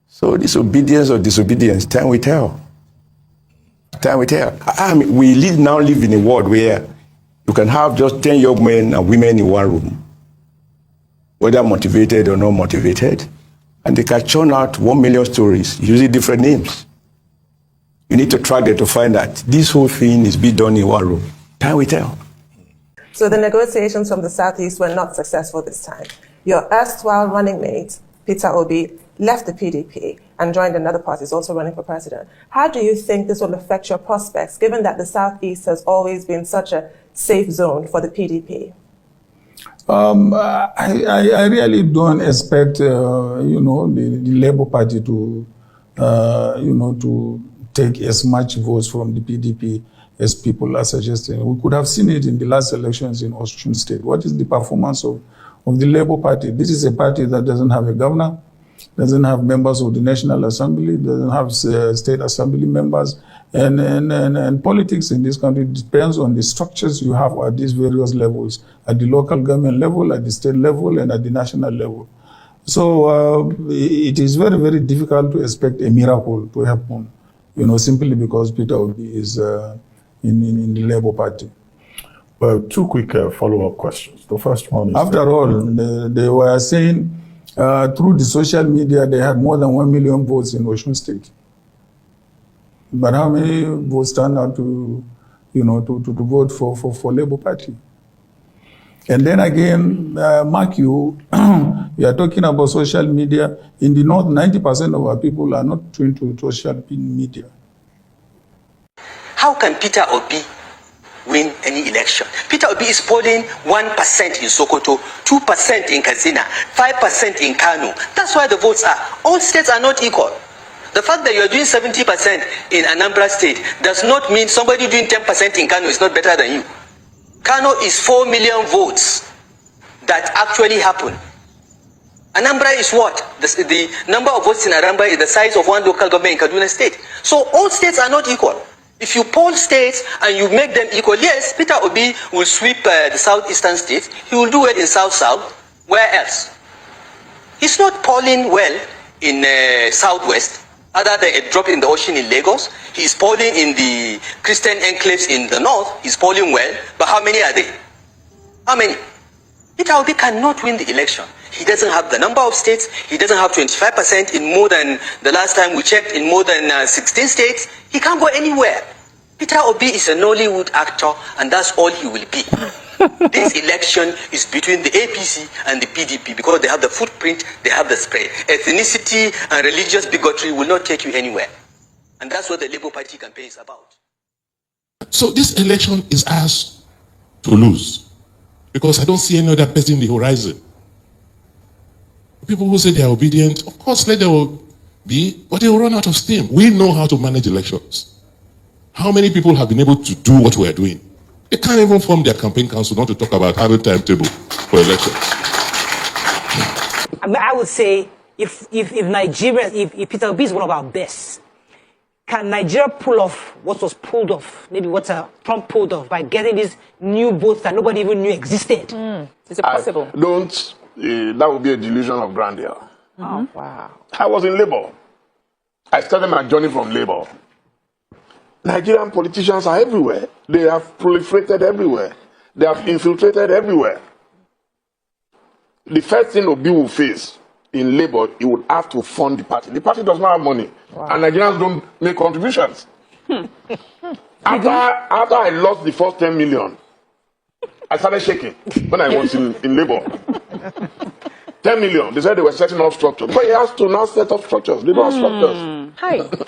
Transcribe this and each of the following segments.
So this obedience or disobedience, time will tell. Time will tell. I mean, we now live in a world where you can have just 10 young men and women in one room, whether motivated or not motivated, and they can churn out 1 million stories using different names. You need to track them to find that this whole thing is being done in one room. Time will tell. So the negotiations from the Southeast were not successful this time. Your erstwhile running mate, Peter Obi, left the PDP and joined another party, is also running for president. How do you think this will affect your prospects, given that the Southeast has always been such a safe zone for the PDP? I really don't expect, the Labour Party to, to take as much votes from the PDP as people are suggesting. We could have seen it in the last elections in Osun State. What is the performance of the Labour Party? This is a party that doesn't have a governor, doesn't have members of the National Assembly, doesn't have state assembly members, and politics in this country depends on the structures you have at these various levels, at the local government level, at the state level, and at the national level. So it is very, very difficult to expect a miracle to happen, simply because Peter Obi is in the Labour Party. Well, two quick follow-up questions. The first one is... After all, they were saying through the social media they had more than 1 million votes in Osun State. But how many votes turned out to vote for Labour Party? And then again, mark you, you are talking about social media. In the North, 90% of our people are not tuned to social media. How can Peter Obi win any election? Peter Obi is polling 1% in Sokoto, 2% in Katsina, 5% in Kano. That's why the votes are. All states are not equal. The fact that you are doing 70% in Anambra State does not mean somebody doing 10% in Kano is not better than you. Kano is 4 million votes that actually happen. Anambra is what? The number of votes in Anambra is the size of one local government in Kaduna State. So all states are not equal. If you poll states and you make them equal, yes, Peter Obi will sweep the southeastern states. He will do well in South-South. Where else? He's not polling well in Southwest, other than a drop in the ocean in Lagos. He's polling in the Christian enclaves in the north. He's polling well, but how many are they? How many? Peter Obi cannot win the election. He doesn't have the number of states. He doesn't have 25% in more than, the last time we checked, in more than 16 states. He can't go anywhere. Peter Obi is a Nollywood actor, and that's all he will be. This election is between the APC and the PDP because they have the footprint, they have the spread. Ethnicity and religious bigotry will not take you anywhere. And that's what the Labour Party campaign is about. So this election is ours to lose because I don't see any other person in the horizon. People who say they are obedient, of course, let them be, but they will run out of steam. We know how to manage elections. How many people have been able to do what we are doing? They can't even form their campaign council, not to talk about having a timetable for elections. I would say if Nigeria, if Peter Obi is one of our best, can Nigeria pull off what was pulled off, maybe what Trump pulled off by getting these new votes that nobody even knew existed? Is it possible? That would be a delusion of grandeur. Oh, wow. I was in Labour. I started my journey from Labour. Nigerian politicians are everywhere. They have proliferated everywhere. They have infiltrated everywhere. The first thing Obi will face in Labour, he would have to fund the party. The party does not have money. Wow. And Nigerians don't make contributions. After I lost the first 10 million, I started shaking when I was in Labour. 10 million. They said they were setting up structures. But he has to now set up structures. They don't have structures. Hi.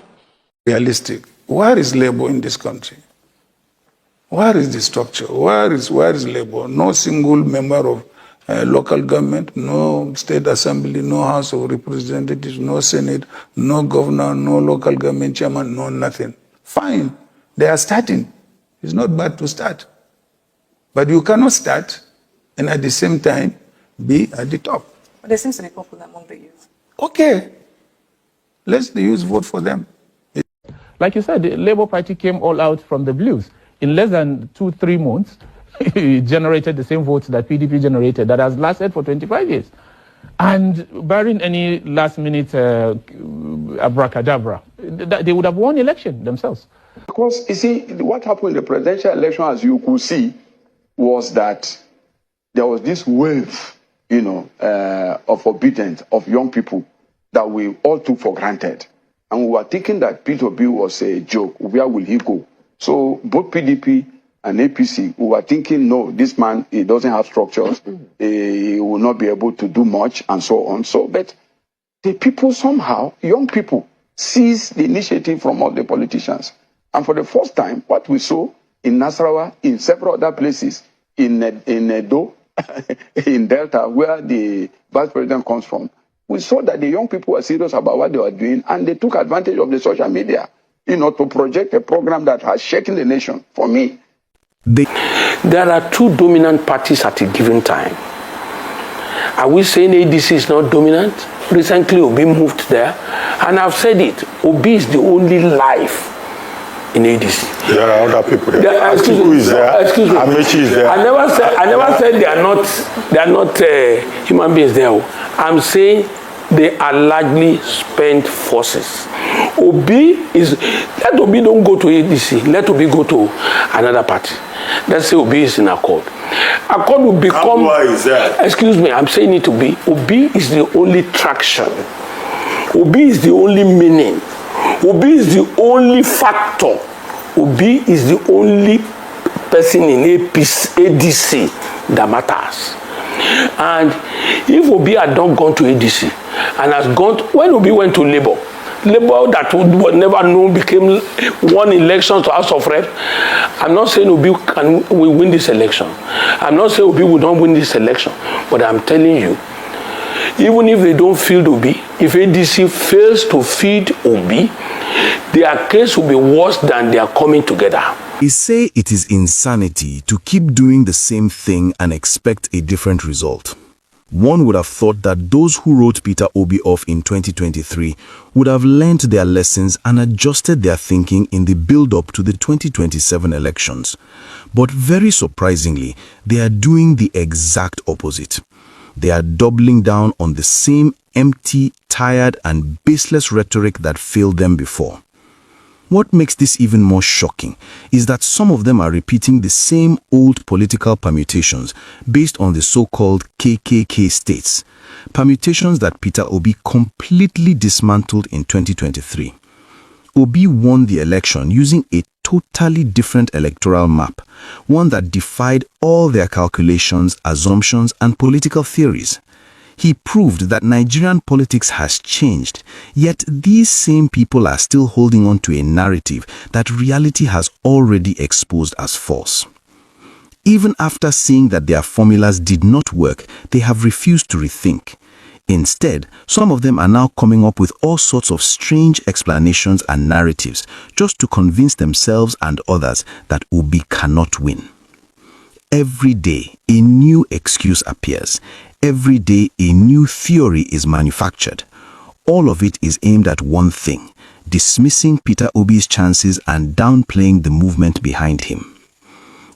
Realistic. Where is Labour in this country? Where is the structure? Where is Labour? No single member of local government, no state assembly, no House of Representatives, no Senate, no governor, no local government chairman, no nothing. Fine. They are starting. It's not bad to start. But you cannot start and at the same time be at the top. But there seems to be popular among the youth. Okay. Let the youth vote for them. Like you said, the Labour Party came all out from the blues. In less than 2-3 months, it generated the same votes that PDP generated that has lasted for 25 years. And barring any last-minute abracadabra, they would have won election themselves. Because, you see, what happened in the presidential election, as you could see, was that there was this wave, of Obidient, of young people that we all took for granted. And we were thinking that Peter Obi was a joke. Where will he go? So both PDP and APC, we were thinking, no, this man, he doesn't have structures. He will not be able to do much and so on. So, but the people somehow, young people, seized the initiative from all the politicians. And for the first time, what we saw in Nasarawa, in several other places, in Edo, in Delta, where the vice president comes from, we saw that the young people were serious about what they were doing, and they took advantage of the social media, to project a program that has shaken the nation. For me, there are two dominant parties at a given time. Are we saying ADC is not dominant? Recently, Obi moved there, and I've said it. Obi is the only life in ADC. There are other people there. Excuse me. Amechi is there. I never said they are not human beings there. I'm saying they are largely spent forces. Obi is, let Obi don't go to ADC, let Obi go to another party. Let's say Obi is in Accord. Accord will become, is that? Excuse me, I'm saying it to be, Obi is the only traction. Obi is the only meaning. Obi is the only factor. Obi is the only person in ADC that matters. And if Obi had not gone to ADC and has gone, when Obi went to Labour that would never know became one election to House of Rep. I'm not saying Obi will win this election. I'm not saying Obi will not win this election. But I'm telling you, even if they don't feed Obi, if ADC fails to feed Obi, their case will be worse than they are coming together. They say it is insanity to keep doing the same thing and expect a different result. One would have thought that those who wrote Peter Obi off in 2023 would have learned their lessons and adjusted their thinking in the build-up to the 2027 elections. But very surprisingly, they are doing the exact opposite. They are doubling down on the same empty, tired, and baseless rhetoric that failed them before. What makes this even more shocking is that some of them are repeating the same old political permutations based on the so-called KKK states, permutations that Peter Obi completely dismantled in 2023. Obi won the election using a totally different electoral map, one that defied all their calculations, assumptions, and political theories. He proved that Nigerian politics has changed, yet these same people are still holding on to a narrative that reality has already exposed as false. Even after seeing that their formulas did not work, they have refused to rethink. Instead, some of them are now coming up with all sorts of strange explanations and narratives just to convince themselves and others that Obi cannot win. Every day, a new excuse appears. Every day, a new theory is manufactured. All of it is aimed at one thing: dismissing Peter Obi's chances and downplaying the movement behind him.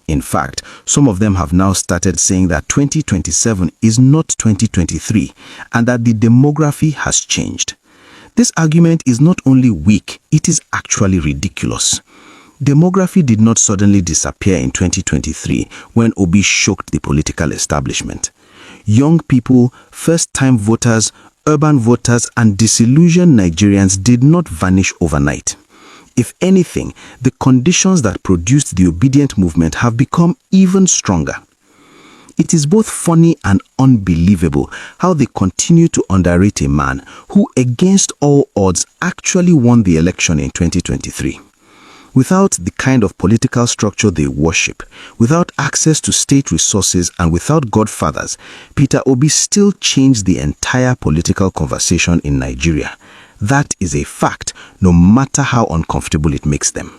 In fact, some of them have now started saying that 2027 is not 2023 and that the demography has changed. This argument is not only weak, it is actually ridiculous. Demography did not suddenly disappear in 2023 when Obi shocked the political establishment. Young people, first-time voters, urban voters, and disillusioned Nigerians did not vanish overnight. If anything, the conditions that produced the Obidient movement have become even stronger. It is both funny and unbelievable how they continue to underrate a man who, against all odds, actually won the election in 2023. Without the kind of political structure they worship, without access to state resources, and without godfathers, Peter Obi still changed the entire political conversation in Nigeria. That is a fact, no matter how uncomfortable it makes them.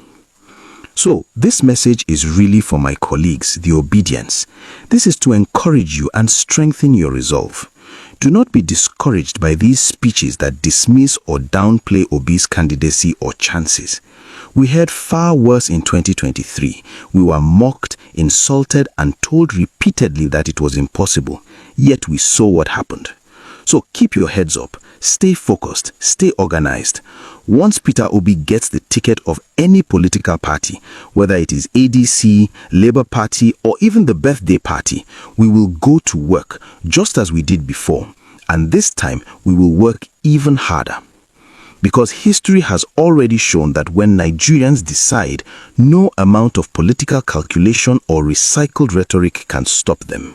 So, this message is really for my colleagues, the Obedients. This is to encourage you and strengthen your resolve. Do not be discouraged by these speeches that dismiss or downplay Obi's candidacy or chances. We heard far worse in 2023. We were mocked, insulted, and told repeatedly that it was impossible. Yet we saw what happened. So keep your heads up, stay focused, stay organized. Once Peter Obi gets the ticket of any political party, whether it is ADC, Labour Party, or even the Birthday Party, we will go to work just as we did before. And this time, we will work even harder. Because history has already shown that when Nigerians decide, no amount of political calculation or recycled rhetoric can stop them.